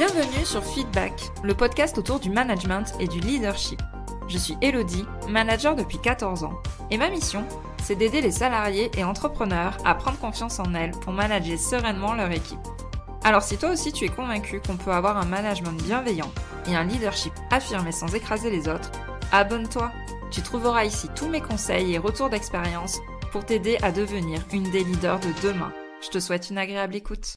Bienvenue sur Feedback, le podcast autour du management et du leadership. Je suis Elodie, manager depuis 14 ans, et ma mission, c'est d'aider les salariés et entrepreneurs à prendre confiance en elles pour manager sereinement leur équipe. Alors si toi aussi tu es convaincu qu'on peut avoir un management bienveillant et un leadership affirmé sans écraser les autres, abonne-toi. Tu trouveras ici tous mes conseils et retours d'expérience pour t'aider à devenir une des leaders de demain. Je te souhaite une agréable écoute.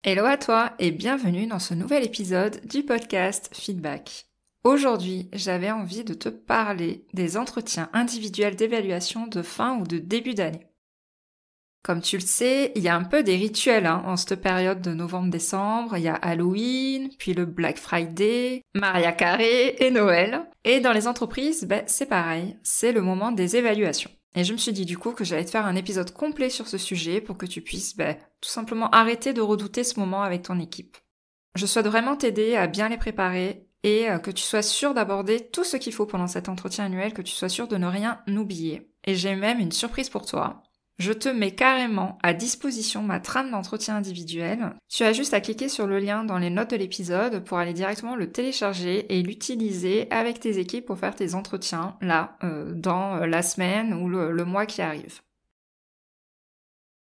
Hello à toi et bienvenue dans ce nouvel épisode du podcast Feedback. Aujourd'hui, j'avais envie de te parler des entretiens individuels d'évaluation de fin ou de début d'année. Comme tu le sais, il y a un peu des rituels en cette période de novembre-décembre. Il y a Halloween, puis le Black Friday, Mariah Carey et Noël. Et dans les entreprises, c'est pareil, c'est le moment des évaluations. Et je me suis dit du coup que j'allais te faire un épisode complet sur ce sujet pour que tu puisses tout simplement arrêter de redouter ce moment avec ton équipe. Je souhaite vraiment t'aider à bien les préparer et que tu sois sûr d'aborder tout ce qu'il faut pendant cet entretien annuel, que tu sois sûr de ne rien oublier. Et j'ai même une surprise pour toi. Je te mets carrément à disposition ma trame d'entretien individuel. Tu as juste à cliquer sur le lien dans les notes de l'épisode pour aller directement le télécharger et l'utiliser avec tes équipes pour faire tes entretiens dans la semaine ou le mois qui arrive.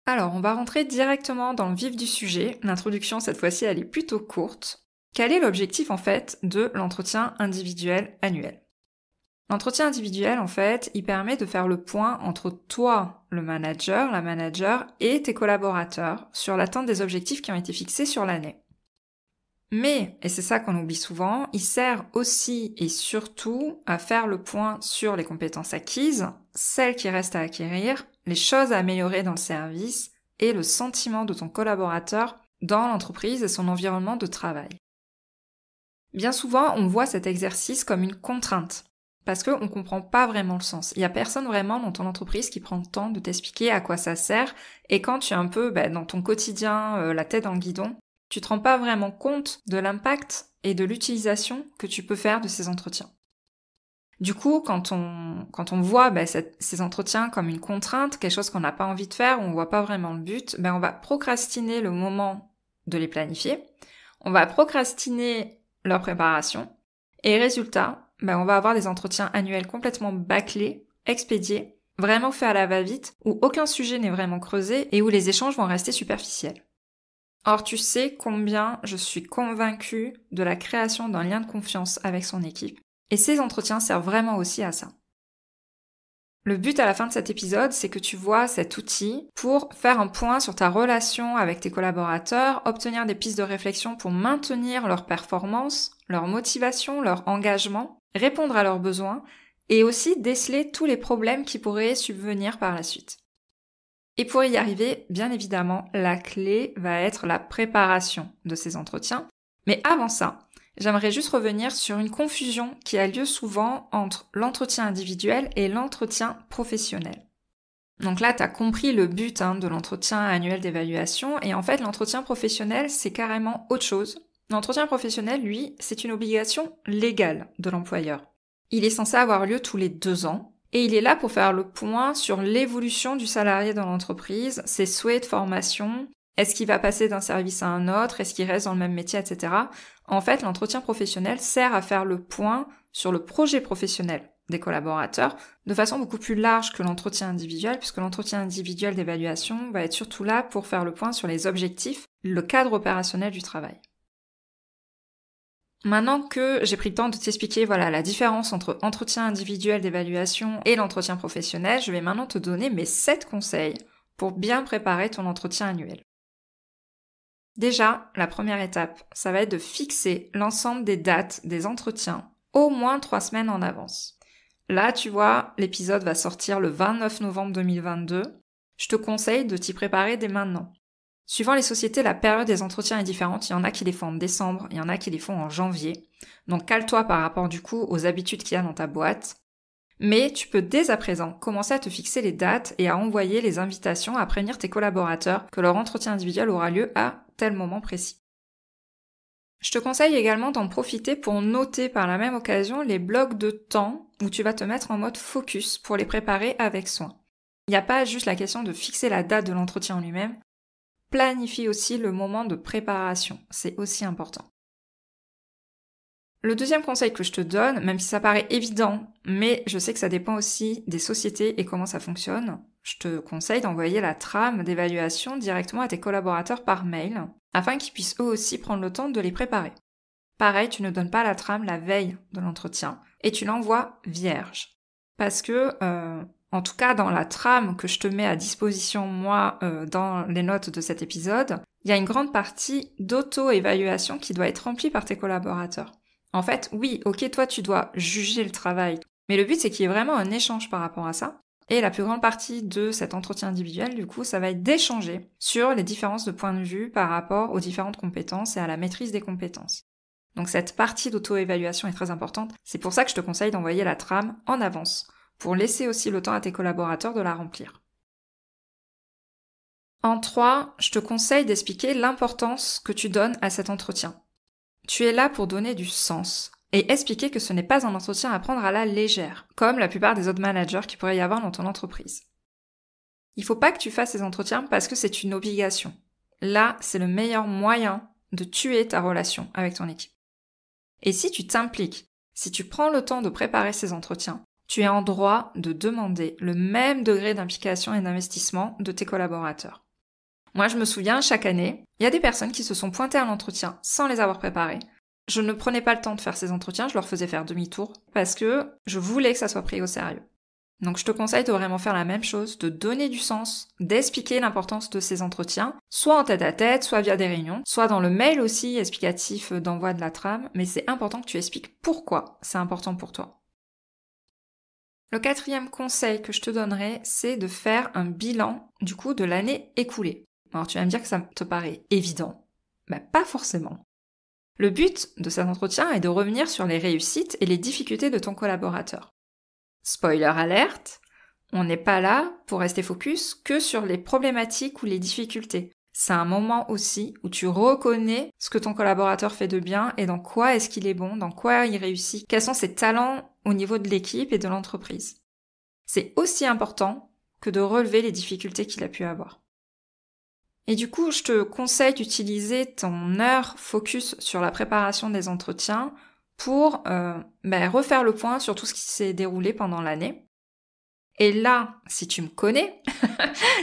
Alors, on va rentrer directement dans le vif du sujet. L'introduction, cette fois-ci, elle est plutôt courte. Quel est l'objectif, en fait, de l'entretien individuel annuel ? L'entretien individuel, en fait, il permet de faire le point entre toi, le manager, la manager, et tes collaborateurs sur l'atteinte des objectifs qui ont été fixés sur l'année. Mais, et c'est ça qu'on oublie souvent, il sert aussi et surtout à faire le point sur les compétences acquises, celles qui restent à acquérir, les choses à améliorer dans le service et le sentiment de ton collaborateur dans l'entreprise et son environnement de travail. Bien souvent, on voit cet exercice comme une contrainte. Parce qu'on ne comprend pas vraiment le sens. Il n'y a personne vraiment dans ton entreprise qui prend le temps de t'expliquer à quoi ça sert. Et quand tu es un peu dans ton quotidien, la tête dans le guidon, tu te rends pas vraiment compte de l'impact et de l'utilisation que tu peux faire de ces entretiens. Du coup, quand on voit ces entretiens comme une contrainte, quelque chose qu'on n'a pas envie de faire, où on voit pas vraiment le but, on va procrastiner le moment de les planifier. On va procrastiner leur préparation. Et résultat, on va avoir des entretiens annuels complètement bâclés, expédiés, vraiment faits à la va-vite, où aucun sujet n'est vraiment creusé et où les échanges vont rester superficiels. Or, tu sais combien je suis convaincue de la création d'un lien de confiance avec son équipe. Et ces entretiens servent vraiment aussi à ça. Le but à la fin de cet épisode, c'est que tu vois cet outil pour faire un point sur ta relation avec tes collaborateurs, obtenir des pistes de réflexion pour maintenir leur performance, leur motivation, leur engagement, répondre à leurs besoins et aussi déceler tous les problèmes qui pourraient subvenir par la suite. Et pour y arriver, bien évidemment, la clé va être la préparation de ces entretiens. Mais avant ça, j'aimerais juste revenir sur une confusion qui a lieu souvent entre l'entretien individuel et l'entretien professionnel. Donc là, tu as compris le but de l'entretien annuel d'évaluation et en fait, l'entretien professionnel, c'est carrément autre chose. L'entretien professionnel, lui, c'est une obligation légale de l'employeur. Il est censé avoir lieu tous les 2 ans et il est là pour faire le point sur l'évolution du salarié dans l'entreprise, ses souhaits de formation, est-ce qu'il va passer d'un service à un autre, est-ce qu'il reste dans le même métier, etc. En fait, l'entretien professionnel sert à faire le point sur le projet professionnel des collaborateurs de façon beaucoup plus large que l'entretien individuel, puisque l'entretien individuel d'évaluation va être surtout là pour faire le point sur les objectifs, le cadre opérationnel du travail. Maintenant que j'ai pris le temps de t'expliquer la différence entre entretien individuel d'évaluation et l'entretien professionnel, je vais maintenant te donner mes 7 conseils pour bien préparer ton entretien annuel. Déjà, la première étape, ça va être de fixer l'ensemble des dates des entretiens au moins 3 semaines en avance. Là, tu vois, l'épisode va sortir le 29 novembre 2022. Je te conseille de t'y préparer dès maintenant. Suivant les sociétés, la période des entretiens est différente. Il y en a qui les font en décembre, il y en a qui les font en janvier. Donc cale-toi par rapport du coup aux habitudes qu'il y a dans ta boîte. Mais tu peux dès à présent commencer à te fixer les dates et à envoyer les invitations à prévenir tes collaborateurs que leur entretien individuel aura lieu à tel moment précis. Je te conseille également d'en profiter pour noter par la même occasion les blocs de temps où tu vas te mettre en mode focus pour les préparer avec soin. Il n'y a pas juste la question de fixer la date de l'entretien en lui-même. planifie aussi le moment de préparation. C'est aussi important. Le deuxième conseil que je te donne, même si ça paraît évident, mais je sais que ça dépend aussi des sociétés et comment ça fonctionne, je te conseille d'envoyer la trame d'évaluation directement à tes collaborateurs par mail, afin qu'ils puissent eux aussi prendre le temps de les préparer. Pareil, tu ne donnes pas la trame la veille de l'entretien, et tu l'envoies vierge. Parce que, en tout cas dans la trame que je te mets à disposition moi dans les notes de cet épisode, il y a une grande partie d'auto-évaluation qui doit être remplie par tes collaborateurs. En fait, oui, ok, toi tu dois juger le travail, mais le but c'est qu'il y ait vraiment un échange par rapport à ça. Et la plus grande partie de cet entretien individuel, du coup, ça va être d'échanger sur les différences de points de vue par rapport aux différentes compétences et à la maîtrise des compétences. Donc cette partie d'auto-évaluation est très importante, c'est pour ça que je te conseille d'envoyer la trame en avance, pour laisser aussi le temps à tes collaborateurs de la remplir. En 3, je te conseille d'expliquer l'importance que tu donnes à cet entretien. Tu es là pour donner du sens et expliquer que ce n'est pas un entretien à prendre à la légère, comme la plupart des autres managers qu'il pourrait y avoir dans ton entreprise. Il ne faut pas que tu fasses ces entretiens parce que c'est une obligation. Là, c'est le meilleur moyen de tuer ta relation avec ton équipe. Et si tu t'impliques, si tu prends le temps de préparer ces entretiens, tu es en droit de demander le même degré d'implication et d'investissement de tes collaborateurs. Moi, je me souviens, chaque année, il y a des personnes qui se sont pointées à l'entretien sans les avoir préparées. Je ne prenais pas le temps de faire ces entretiens, je leur faisais faire demi-tour parce que je voulais que ça soit pris au sérieux. Donc je te conseille de vraiment faire la même chose, de donner du sens, d'expliquer l'importance de ces entretiens, soit en tête-à-tête, soit via des réunions, soit dans le mail aussi explicatif d'envoi de la trame, mais c'est important que tu expliques pourquoi c'est important pour toi. Le 4e conseil que je te donnerai, c'est de faire un bilan du coup de l'année écoulée. Alors tu vas me dire que ça te paraît évident. Ben pas forcément. Le but de cet entretien est de revenir sur les réussites et les difficultés de ton collaborateur. Spoiler alerte, on n'est pas là pour rester focus que sur les problématiques ou les difficultés. C'est un moment aussi où tu reconnais ce que ton collaborateur fait de bien et dans quoi est-ce qu'il est bon, dans quoi il réussit, quels sont ses talents au niveau de l'équipe et de l'entreprise. C'est aussi important que de relever les difficultés qu'il a pu avoir. Et du coup, je te conseille d'utiliser ton heure focus sur la préparation des entretiens pour refaire le point sur tout ce qui s'est déroulé pendant l'année. Et là, si tu me connais,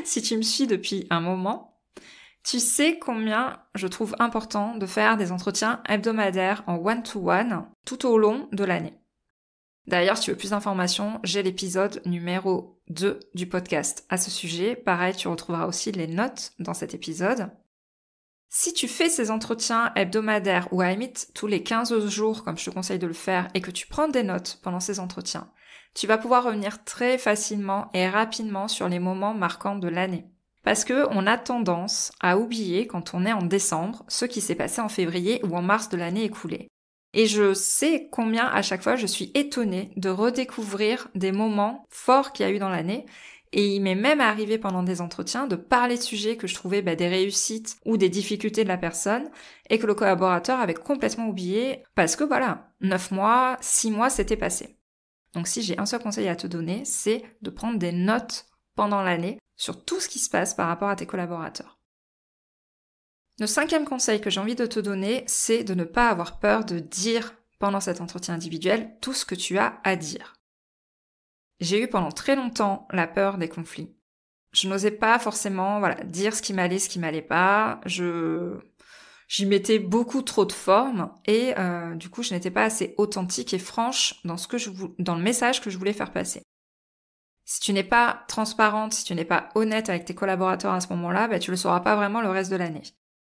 si tu me suis depuis un moment, tu sais combien je trouve important de faire des entretiens hebdomadaires en one-to-one tout au long de l'année. D'ailleurs, si tu veux plus d'informations, j'ai l'épisode numéro 2 du podcast à ce sujet. Pareil, tu retrouveras aussi les notes dans cet épisode. Si tu fais ces entretiens hebdomadaires ou à la limite tous les 15 jours, comme je te conseille de le faire, et que tu prends des notes pendant ces entretiens, tu vas pouvoir revenir très facilement et rapidement sur les moments marquants de l'année. Parce que on a tendance à oublier quand on est en décembre ce qui s'est passé en février ou en mars de l'année écoulée. Et je sais combien à chaque fois je suis étonnée de redécouvrir des moments forts qu'il y a eu dans l'année. Et il m'est même arrivé pendant des entretiens de parler de sujets que je trouvais des réussites ou des difficultés de la personne et que le collaborateur avait complètement oublié parce que 9 mois, 6 mois s'étaient passés. Donc si j'ai un seul conseil à te donner, c'est de prendre des notes pendant l'année sur tout ce qui se passe par rapport à tes collaborateurs. Le 5e conseil que j'ai envie de te donner, c'est de ne pas avoir peur de dire pendant cet entretien individuel tout ce que tu as à dire. J'ai eu pendant très longtemps la peur des conflits. Je n'osais pas forcément dire ce qui m'allait pas. J'y mettais beaucoup trop de forme et du coup je n'étais pas assez authentique et franche dans dans le message que je voulais faire passer. Si tu n'es pas transparente, si tu n'es pas honnête avec tes collaborateurs à ce moment-là, tu le sauras pas vraiment le reste de l'année.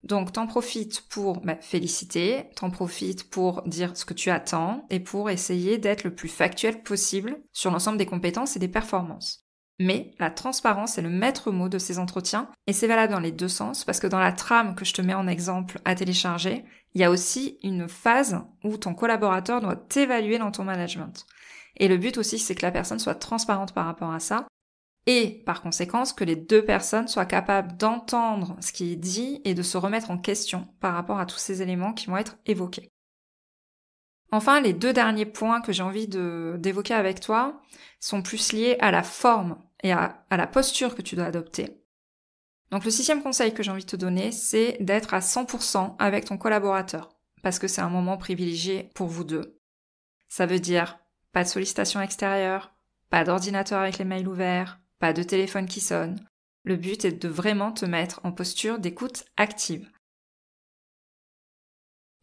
Donc t'en profites pour féliciter, t'en profites pour dire ce que tu attends et pour essayer d'être le plus factuel possible sur l'ensemble des compétences et des performances. Mais la transparence est le maître mot de ces entretiens et c'est valable dans les deux sens parce que dans la trame que je te mets en exemple à télécharger, il y a aussi une phase où ton collaborateur doit t'évaluer dans ton management. Et le but aussi c'est que la personne soit transparente par rapport à ça. Et, par conséquent, que les deux personnes soient capables d'entendre ce qui est dit et de se remettre en question par rapport à tous ces éléments qui vont être évoqués. Enfin, les 2 derniers points que j'ai envie d'évoquer avec toi sont plus liés à la forme et à la posture que tu dois adopter. Donc le 6e conseil que j'ai envie de te donner, c'est d'être à 100% avec ton collaborateur, parce que c'est un moment privilégié pour vous deux. Ça veut dire pas de sollicitation extérieure, pas d'ordinateur avec les mails ouverts, pas de téléphone qui sonne. Le but est de vraiment te mettre en posture d'écoute active.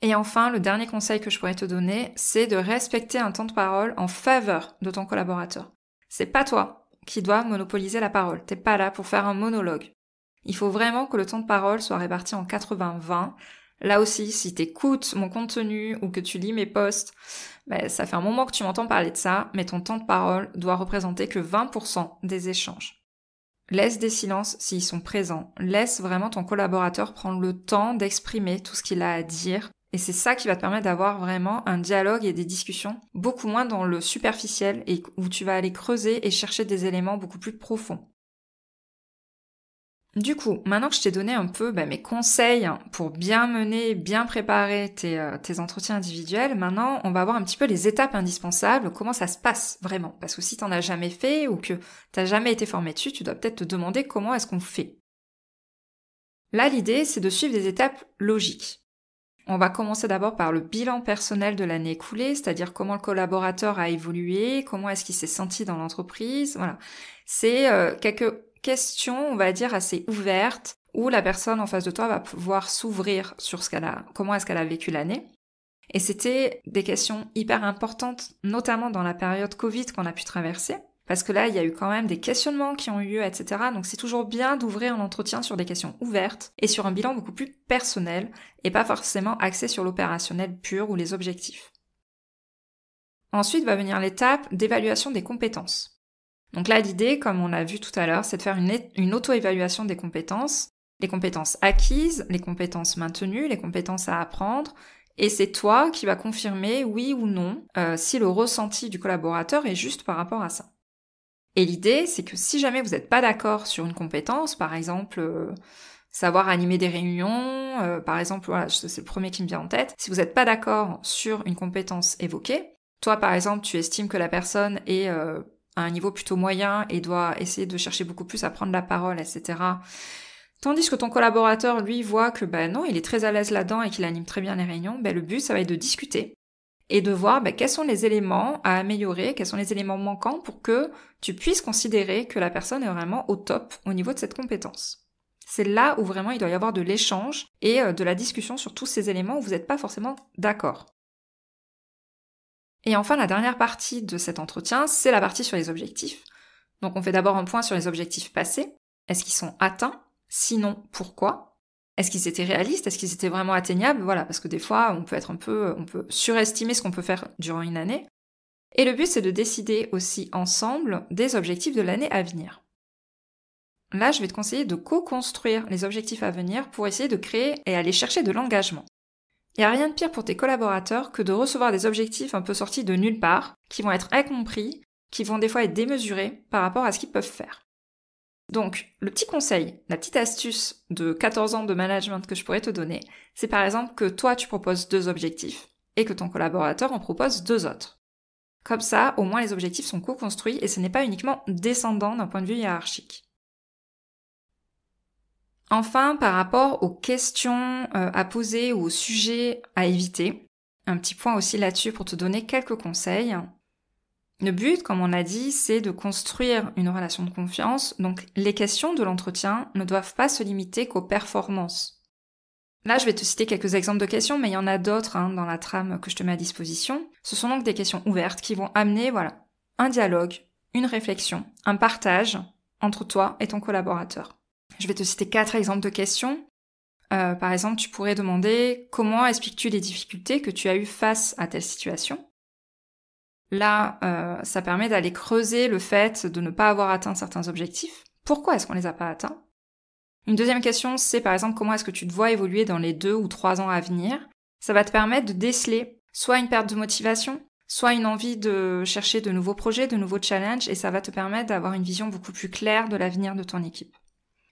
Et enfin, le dernier conseil que je pourrais te donner, c'est de respecter un temps de parole en faveur de ton collaborateur. C'est pas toi qui dois monopoliser la parole, t'es pas là pour faire un monologue. Il faut vraiment que le temps de parole soit réparti en 80-20. Là aussi, si t'écoutes mon contenu ou que tu lis mes posts, ça fait un moment que tu m'entends parler de ça, mais ton temps de parole doit représenter que 20% des échanges. Laisse des silences s'ils sont présents. Laisse vraiment ton collaborateur prendre le temps d'exprimer tout ce qu'il a à dire. Et c'est ça qui va te permettre d'avoir vraiment un dialogue et des discussions beaucoup moins dans le superficiel et où tu vas aller creuser et chercher des éléments beaucoup plus profonds. Du coup, maintenant que je t'ai donné un peu mes conseils pour bien mener, bien préparer tes entretiens individuels, maintenant on va voir un petit peu les étapes indispensables, comment ça se passe vraiment. Parce que si t'en as jamais fait ou que t'as jamais été formé dessus, tu dois peut-être te demander comment est-ce qu'on fait. Là, l'idée, c'est de suivre des étapes logiques. On va commencer d'abord par le bilan personnel de l'année écoulée, c'est-à-dire comment le collaborateur a évolué, comment est-ce qu'il s'est senti dans l'entreprise, voilà. C'est quelques questions, on va dire, assez ouvertes, où la personne en face de toi va pouvoir s'ouvrir sur comment est-ce qu'elle a vécu l'année. Et c'était des questions hyper importantes, notamment dans la période Covid qu'on a pu traverser, parce que là, il y a eu quand même des questionnements qui ont eu lieu, etc. Donc c'est toujours bien d'ouvrir un entretien sur des questions ouvertes et sur un bilan beaucoup plus personnel, et pas forcément axé sur l'opérationnel pur ou les objectifs. Ensuite va venir l'étape d'évaluation des compétences. Donc là, l'idée, comme on l'a vu tout à l'heure, c'est de faire une auto-évaluation des compétences, les compétences acquises, les compétences maintenues, les compétences à apprendre, et c'est toi qui vas confirmer, oui ou non, si le ressenti du collaborateur est juste par rapport à ça. Et l'idée, c'est que si jamais vous n'êtes pas d'accord sur une compétence, par exemple, savoir animer des réunions, par exemple, voilà, c'est le premier qui me vient en tête, si vous n'êtes pas d'accord sur une compétence évoquée, toi par exemple, tu estimes que la personne est à un niveau plutôt moyen et doit essayer de chercher beaucoup plus à prendre la parole, etc. Tandis que ton collaborateur, lui, voit que non, il est très à l'aise là-dedans et qu'il anime très bien les réunions, le but, ça va être de discuter et de voir quels sont les éléments à améliorer, quels sont les éléments manquants pour que tu puisses considérer que la personne est vraiment au top au niveau de cette compétence. C'est là où vraiment il doit y avoir de l'échange et de la discussion sur tous ces éléments où vous n'êtes pas forcément d'accord. Et enfin, la dernière partie de cet entretien, c'est la partie sur les objectifs. Donc on fait d'abord un point sur les objectifs passés. Est-ce qu'ils sont atteints? Sinon, pourquoi? Est-ce qu'ils étaient réalistes? Est-ce qu'ils étaient vraiment atteignables? Voilà, parce que des fois, on peut surestimer ce qu'on peut faire durant une année. Et le but, c'est de décider aussi ensemble des objectifs de l'année à venir. Là, je vais te conseiller de co-construire les objectifs à venir pour essayer de créer et aller chercher de l'engagement. Il n'y a rien de pire pour tes collaborateurs que de recevoir des objectifs un peu sortis de nulle part, qui vont être incompris, qui vont des fois être démesurés par rapport à ce qu'ils peuvent faire. Donc, le petit conseil, la petite astuce de 14 ans de management que je pourrais te donner, c'est par exemple que toi tu proposes 2 objectifs et que ton collaborateur en propose 2 autres. Comme ça, au moins les objectifs sont co-construits et ce n'est pas uniquement descendant d'un point de vue hiérarchique. Enfin, par rapport aux questions à poser ou aux sujets à éviter, un petit point aussi là-dessus pour te donner quelques conseils. Le but, comme on a dit, c'est de construire une relation de confiance, donc les questions de l'entretien ne doivent pas se limiter qu'aux performances. Là, je vais te citer quelques exemples de questions, mais il y en a d'autres dans la trame que je te mets à disposition. Ce sont donc des questions ouvertes qui vont amener un dialogue, une réflexion, un partage entre toi et ton collaborateur. Je vais te citer 4 exemples de questions. Par exemple, tu pourrais demander « Comment expliques-tu les difficultés que tu as eues face à telle situation ?» Là, ça permet d'aller creuser le fait de ne pas avoir atteint certains objectifs. Pourquoi est-ce qu'on les a pas atteints? Une deuxième question, c'est par exemple comment est-ce que tu te vois évoluer dans les 2 ou 3 ans à venir. Ça va te permettre de déceler soit une perte de motivation, soit une envie de chercher de nouveaux projets, de nouveaux challenges, et ça va te permettre d'avoir une vision beaucoup plus claire de l'avenir de ton équipe.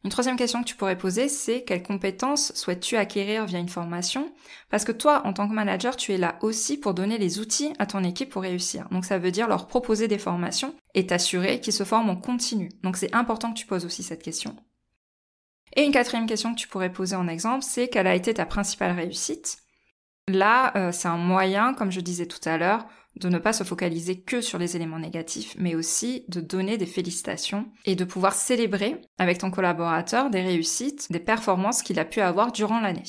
Une troisième question que tu pourrais poser, c'est quelles compétences souhaites-tu acquérir via une formation? Parce que toi, en tant que manager, tu es là aussi pour donner les outils à ton équipe pour réussir. Donc ça veut dire leur proposer des formations et t'assurer qu'ils se forment en continu. Donc c'est important que tu poses aussi cette question. Et une quatrième question que tu pourrais poser en exemple, c'est quelle a été ta principale réussite? Là, c'est un moyen, comme je disais tout à l'heure, de ne pas se focaliser que sur les éléments négatifs, mais aussi de donner des félicitations et de pouvoir célébrer avec ton collaborateur des réussites, des performances qu'il a pu avoir durant l'année.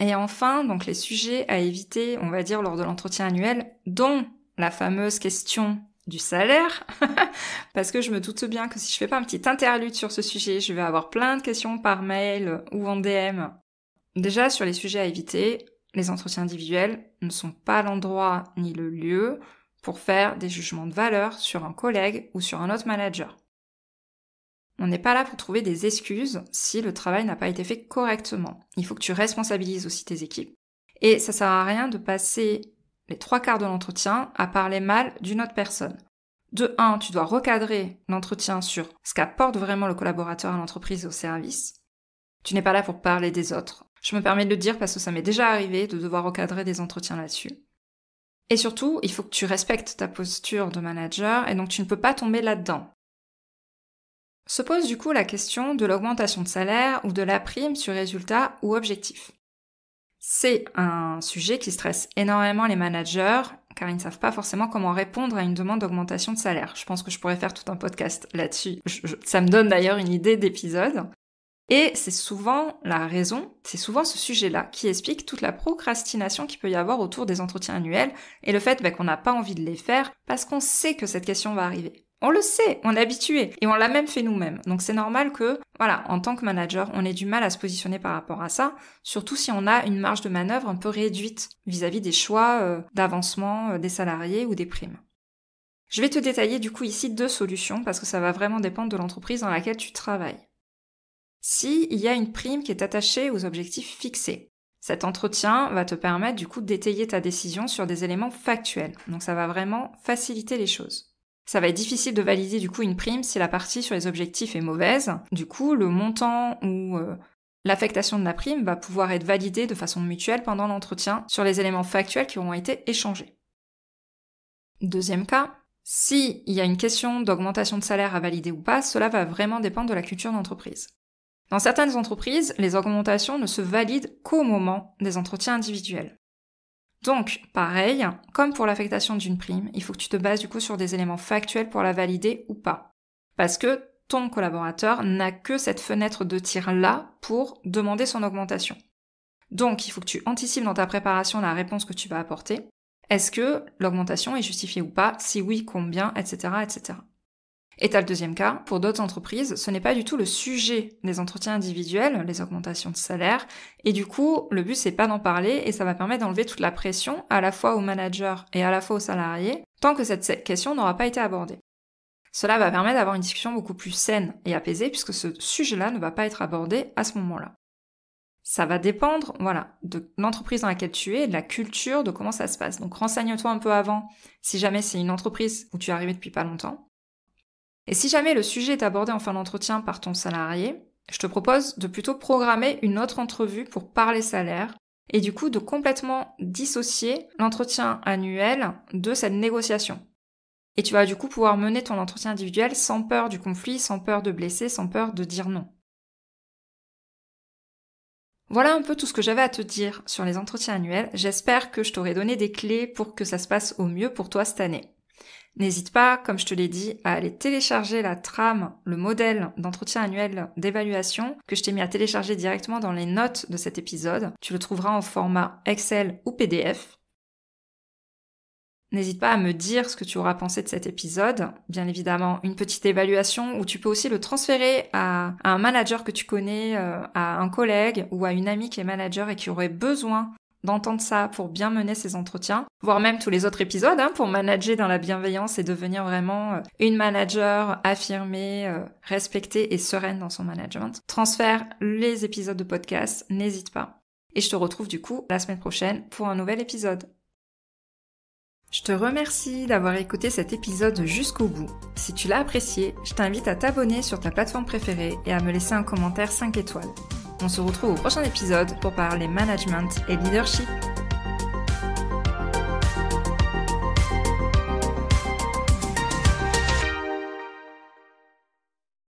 Et enfin, donc les sujets à éviter, on va dire, lors de l'entretien annuel, dont la fameuse question du salaire, parce que je me doute bien que si je fais pas un petit interlude sur ce sujet, je vais avoir plein de questions par mail ou en DM. Déjà, sur les sujets à éviter, les entretiens individuels ne sont pas l'endroit ni le lieu pour faire des jugements de valeur sur un collègue ou sur un autre manager. On n'est pas là pour trouver des excuses si le travail n'a pas été fait correctement. Il faut que tu responsabilises aussi tes équipes. Et ça sert à rien de passer les 3/4 de l'entretien à parler mal d'une autre personne. De 1, tu dois recadrer l'entretien sur ce qu'apporte vraiment le collaborateur à l'entreprise et au service. Tu n'es pas là pour parler des autres. Je me permets de le dire parce que ça m'est déjà arrivé de devoir recadrer des entretiens là-dessus. Et surtout, il faut que tu respectes ta posture de manager et donc tu ne peux pas tomber là-dedans. Se pose du coup la question de l'augmentation de salaire ou de la prime sur résultat ou objectif. C'est un sujet qui stresse énormément les managers car ils ne savent pas forcément comment répondre à une demande d'augmentation de salaire. Je pense que je pourrais faire tout un podcast là-dessus. Ça me donne d'ailleurs une idée d'épisode. Et c'est souvent la raison, c'est souvent ce sujet-là qui explique toute la procrastination qu'il peut y avoir autour des entretiens annuels et le fait qu'on n'a pas envie de les faire parce qu'on sait que cette question va arriver. On le sait, on est habitué et on l'a même fait nous-mêmes. Donc c'est normal que, en tant que manager, on ait du mal à se positionner par rapport à ça, surtout si on a une marge de manœuvre un peu réduite vis-à-vis des choix d'avancement des salariés ou des primes. Je vais te détailler du coup ici 2 solutions parce que ça va vraiment dépendre de l'entreprise dans laquelle tu travailles. S'il y a une prime qui est attachée aux objectifs fixés, cet entretien va te permettre du coup d'étayer ta décision sur des éléments factuels. Donc ça va vraiment faciliter les choses. Ça va être difficile de valider du coup une prime si la partie sur les objectifs est mauvaise. Du coup, le montant ou l'affectation de la prime va pouvoir être validé de façon mutuelle pendant l'entretien sur les éléments factuels qui auront été échangés. Deuxième cas, s'il y a une question d'augmentation de salaire à valider ou pas, cela va vraiment dépendre de la culture d'entreprise. Dans certaines entreprises, les augmentations ne se valident qu'au moment des entretiens individuels. Donc, pareil, comme pour l'affectation d'une prime, il faut que tu te bases du coup sur des éléments factuels pour la valider ou pas. Parce que ton collaborateur n'a que cette fenêtre de tir-là pour demander son augmentation. Donc, il faut que tu anticipes dans ta préparation la réponse que tu vas apporter. Est-ce que l'augmentation est justifiée ou pas? Si oui, combien, etc., etc. Et t'as le deuxième cas, pour d'autres entreprises, ce n'est pas du tout le sujet des entretiens individuels, les augmentations de salaire, et du coup, le but c'est pas d'en parler, et ça va permettre d'enlever toute la pression, à la fois aux managers et à la fois aux salariés, tant que cette question n'aura pas été abordée. Cela va permettre d'avoir une discussion beaucoup plus saine et apaisée, puisque ce sujet-là ne va pas être abordé à ce moment-là. Ça va dépendre, de l'entreprise dans laquelle tu es, de la culture, de comment ça se passe. Donc renseigne-toi un peu avant, si jamais c'est une entreprise où tu es arrivé depuis pas longtemps. Et si jamais le sujet est abordé en fin d'entretien par ton salarié, je te propose de plutôt programmer une autre entrevue pour parler salaire et du coup de complètement dissocier l'entretien annuel de cette négociation. Et tu vas du coup pouvoir mener ton entretien individuel sans peur du conflit, sans peur de blesser, sans peur de dire non. Voilà un peu tout ce que j'avais à te dire sur les entretiens annuels. J'espère que je t'aurai donné des clés pour que ça se passe au mieux pour toi cette année. N'hésite pas, comme je te l'ai dit, à aller télécharger la trame, le modèle d'entretien annuel d'évaluation que je t'ai mis à télécharger directement dans les notes de cet épisode. Tu le trouveras en format Excel ou PDF. N'hésite pas à me dire ce que tu auras pensé de cet épisode. Bien évidemment, une petite évaluation où tu peux aussi le transférer à un manager que tu connais, à un collègue ou à une amie qui est manager et qui aurait besoin d'entendre ça pour bien mener ses entretiens, voire même tous les autres épisodes pour manager dans la bienveillance et devenir vraiment une manager affirmée, respectée et sereine dans son management. Transfère les épisodes de podcast, n'hésite pas. Et je te retrouve du coup la semaine prochaine pour un nouvel épisode. Je te remercie d'avoir écouté cet épisode jusqu'au bout. Si tu l'as apprécié, je t'invite à t'abonner sur ta plateforme préférée et à me laisser un commentaire 5 étoiles. On se retrouve au prochain épisode pour parler management et leadership.